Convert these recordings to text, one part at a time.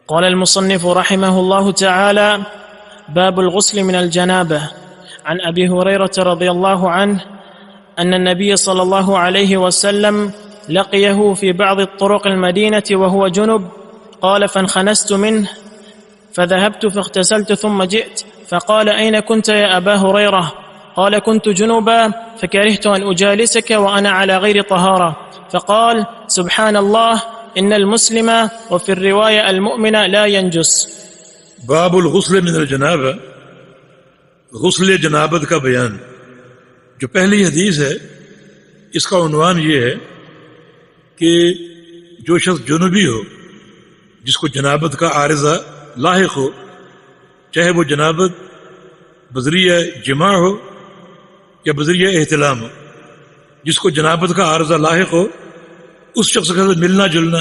قال المصنف رحمه الله تعالى: باب الغسل من الجنابة. عن أبي هريرة رضي الله عنه أن النبي صلى الله عليه وسلم لقيه في بعض الطرق المدينة وهو جنب، قال: فانخنست منه فذهبت فاغتسلت ثم جئت، فقال: أين كنت يا أبا هريرة؟ قال: كنت جنبا فكرهت أن أجالسك وأنا على غير طهارة. فقال: سبحان الله، إن المسلم وفي الرواية المؤمن لا ينجس. باب الغسل من الجنابہ، غسل جنابت کا بیان۔ جو پہلی حدیث ہے اس کا عنوان یہ ہے کہ جو شخص جنوبی ہو، جس کو جنابت کا عارضہ لاحق ہو، چاہے وہ جنابت بذریعہ جماع ہو یا بذریعہ احتلام ہو، جس کو جنابت کا عارضہ لاحق ہو، اس شخص کے ساتھ ملنا جلنا،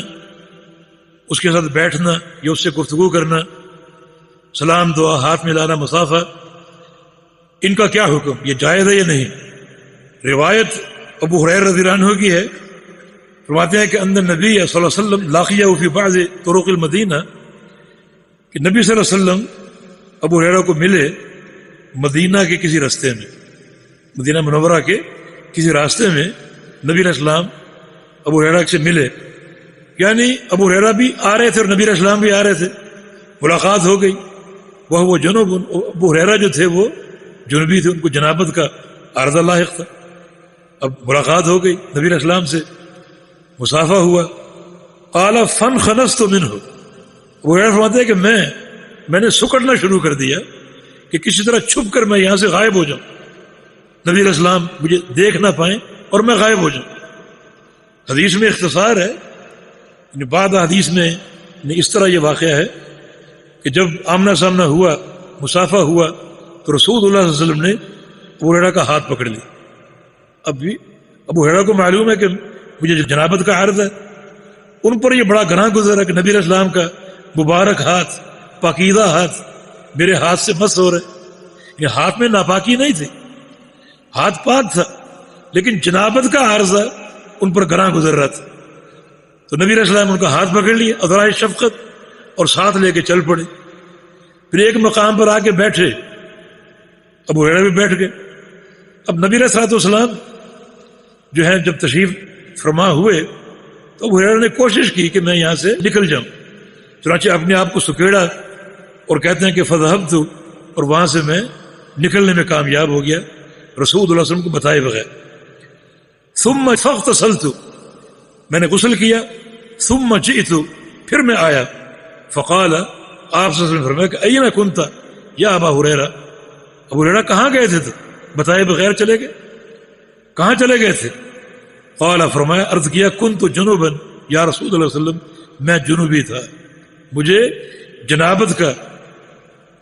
اس کے ساتھ بیٹھنا یا اس سے گفتگو کرنا، سلام دعا، ہاتھ ملانا، مصافحہ، ان کا کیا حکم؟ یہ جائز ہے یا نہیں؟ روایت ابو ہریرہ رضی اللہ عنہ کی ہے، فرماتے ہیں کہ ان النبی صلی اللہ علیہ وسلم لاقیہ فی بعض طرق المدینہ، کہ نبی صلی اللہ علیہ وسلم ابو ہریرہ کو ملے مدینہ کے کسی راستے میں، مدینہ منورہ کے کسی راستے میں نبی علیہ السلام ابو ہریرہ سے ملے، یعنی ابو ہریرہ بھی آ رہے تھے اور نبی علیہ السلام بھی آ رہے تھے، ملاقات ہو گئی۔ وہ جنوب، ابو ہریرہ جو تھے وہ جنوبی تھے، ان کو جنابت کا عارضہ لاحق تھا۔ اب ملاقات ہو گئی، نبی علیہ السلام سے مصافحہ ہوا۔ قال فانخنست منہ، ابو ہریرہ فرماتے ہیں کہ میں نے سکڑنا شروع کر دیا کہ کسی طرح چھپ کر میں یہاں سے غائب ہو جاؤں، نبی علیہ السلام مجھے دیکھ نہ پائیں اور میں غائب ہو جاؤں۔ حدیث میں اختصار ہے، بعد حدیث میں اس طرح یہ واقعہ ہے کہ جب آمنا سامنا ہوا، مصافحہ ہوا، تو رسول اللہ صلی اللہ علیہ وسلم نے ابو ہریرہ کا ہاتھ پکڑ لیا۔ اب بھی ابو ہریرہ کو معلوم ہے کہ مجھے جنابت کا عارض ہے، ان پر یہ بڑا گناہ گزرا کہ نبی علیہ السلام کا مبارک ہاتھ، پاکیزہ ہاتھ میرے ہاتھ سے مس ہو رہے۔ یہ ہاتھ میں ناپاکی نہیں تھی، ہاتھ پاک تھا، لیکن جنابت کا عارضہ ان پر گناہ گزر رہا تھا۔ تو نبی علیہ السلام ان کا ہاتھ پکڑ لیا ادرائے شفقت اور ساتھ لے کے چل پڑے۔ پھر ایک مقام پر آ کے بیٹھے، ابو ہریرہ بھی بیٹھ گئے۔ اب نبی علیہ السلام جو ہے جب تشریف فرما ہوئے تو ابو ہریرہ نے کوشش کی کہ میں یہاں سے نکل جاؤں، چنانچہ اپنے آپ کو سکیڑا اور کہتے ہیں کہ فذهبت، اور وہاں سے میں نکلنے میں کامیاب ہو گیا رسول اللہ صلی اللہ علیہ وسلم کو بتائے بغیر۔ ثم فاغتسلت، میں نے غسل کیا، ثم جئت، پھر میں آیا، فقال، آپ صلی اللہ علیہ وسلم فرمایا کہ اینا کنت یا ابا ہریرہ، ابو ہریرہ کہاں گئے تھے؟ تو بتائے بغیر چلے گئے، کہاں چلے گئے تھے؟ قال، فرمایا، عرض کیا، کنت جنوبا یا رسول اللہ صلی اللہ علیہ وسلم، میں جنوبی تھا، مجھے جنابت کا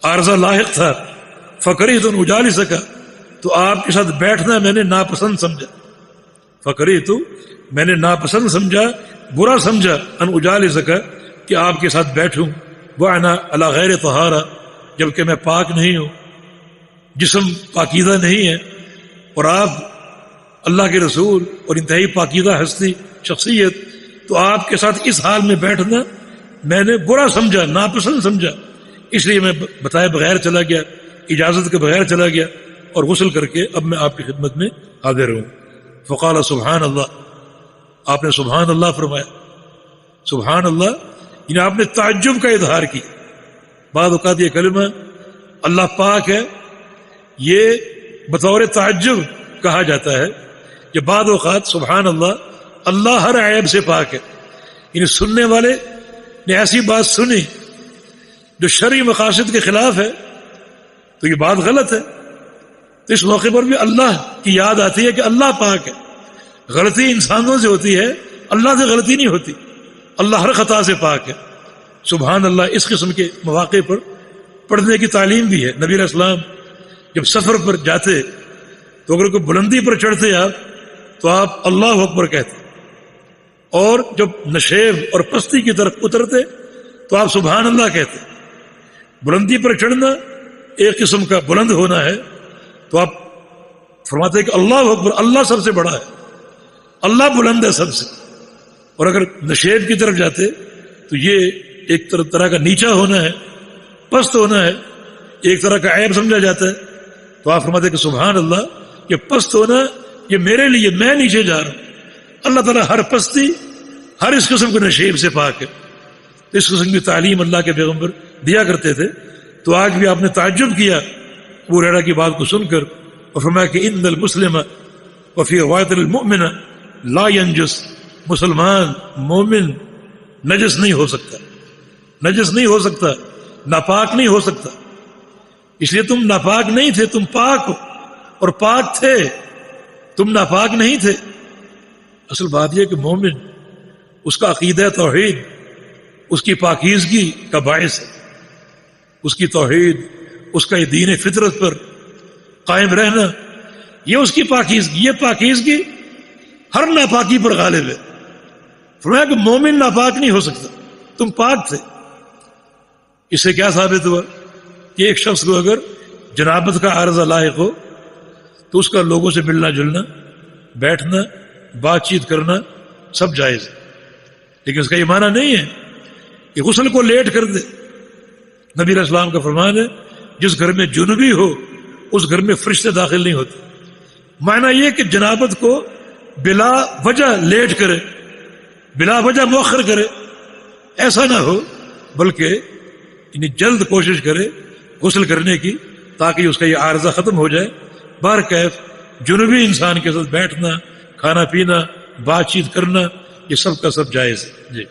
عارضہ لاحق تھا، فکریت ان اجالسک، تو آپ کے ساتھ بیٹھنا میں نے ناپسند سمجھا، فکریت، میں نے ناپسند سمجھا، برا سمجھا، ان اجالسک، کہ آپ کے ساتھ بیٹھوں، وانا علی غیر طہارہ، جبکہ میں پاک نہیں ہوں، جسم پاکیزہ نہیں ہے، اور آپ اللہ کے رسول اور انتہائی پاکیزہ ہستی شخصیت، تو آپ کے ساتھ اس حال میں بیٹھنا میں نے برا سمجھا، ناپسند سمجھا، اس لیے میں بتائے بغیر چلا گیا، اجازت کے بغیر چلا گیا، اور غسل کر کے اب میں آپ کی خدمت میں حاضر ہوں۔ فقال سبحان اللہ، آپ نے سبحان اللہ فرمایا۔ سبحان اللہ یعنی آپ نے تعجب کا اظہار کیا۔ بعض اوقات یہ کلمہ اللہ پاک ہے یہ بطور تعجب کہا جاتا ہے، کہ بعض اوقات سبحان اللہ، اللہ ہر عیب سے پاک ہے، یعنی سننے والے نے ایسی بات سنی جو شرعی مقاصد کے خلاف ہے تو یہ بات غلط ہے، تو اس موقع پر بھی اللہ کی یاد آتی ہے کہ اللہ پاک ہے۔ غلطی انسانوں سے ہوتی ہے، اللہ سے غلطی نہیں ہوتی، اللہ ہر خطا سے پاک ہے۔ سبحان اللہ اس قسم کے مواقع پر پڑھنے کی تعلیم بھی ہے۔ نبی علیہ السلام جب سفر پر جاتے تو اگر کوئی بلندی پر چڑھتے آپ تو آپ اللہ اکبر کہتے، اور جب نشیب اور پستی کی طرف اترتے تو آپ سبحان اللہ کہتے۔ بلندی پر چڑھنا ایک قسم کا بلند ہونا ہے، تو آپ فرماتے ہیں کہ اللہ اکبر، اللہ سب سے بڑا ہے، اللہ بلند ہے سب سے۔ اور اگر نشیب کی طرف جاتے تو یہ ایک طرح کا نیچا ہونا ہے، پست ہونا ہے، ایک طرح کا عیب سمجھا جاتا ہے، تو آپ فرماتے ہیں کہ سبحان اللہ، یہ پست ہونا یہ میرے لیے، میں نیچے جا رہا ہوں۔ اللہ تعالیٰ ہر پستی، ہر اس قسم کے نشیب سے پاک ہے۔ اس قسم کی تعلیم اللہ کے پیغمبر دیا کرتے تھے، تو آج بھی آپ نے تعجب کیا ابو ہریرہ کی بات کو سن کر، اور فرمایا کہ ان المسلم وفی روایت المؤمن لا ینجس، مسلمان مومن نجس نہیں ہو سکتا، نجس نہیں ہو سکتا، ناپاک نہیں ہو سکتا۔ اس لیے تم ناپاک نہیں تھے، تم پاک ہو، اور پاک تھے، تم ناپاک نہیں تھے۔ اصل بات یہ کہ مومن، اس کا عقیدہ توحید اس کی پاکیزگی کا باعث ہے، اس کی توحید، اس کا یہ دین فطرت پر قائم رہنا، یہ اس کی پاکیزگی، یہ پاکیزگی ہر ناپاکی پر غالب ہے۔ فرمایا کہ مومن ناپاک نہیں ہو سکتا، تم پاک تھے۔ اس سے کیا ثابت ہوا کہ ایک شخص کو اگر جنابت کا عارضہ لاحق ہو تو اس کا لوگوں سے ملنا جلنا، بیٹھنا، بات چیت کرنا سب جائز ہے، لیکن اس کا یہ معنی نہیں ہے کہ غسل کو لیٹ کر دے۔ نبی علیہ السلام کا فرمان ہے جس گھر میں جنوبی ہو اس گھر میں فرشتے داخل نہیں ہوتے۔ معنی یہ کہ جنابت کو بلا وجہ لیٹ کرے، بلا وجہ مؤخر کرے، ایسا نہ ہو، بلکہ یعنی جلد کوشش کرے غسل کرنے کی، تاکہ اس کا یہ عارضہ ختم ہو جائے۔ بہرکیف جنوبی انسان کے ساتھ بیٹھنا، کھانا پینا، بات چیت کرنا، یہ سب کا سب جائز ہے۔ جی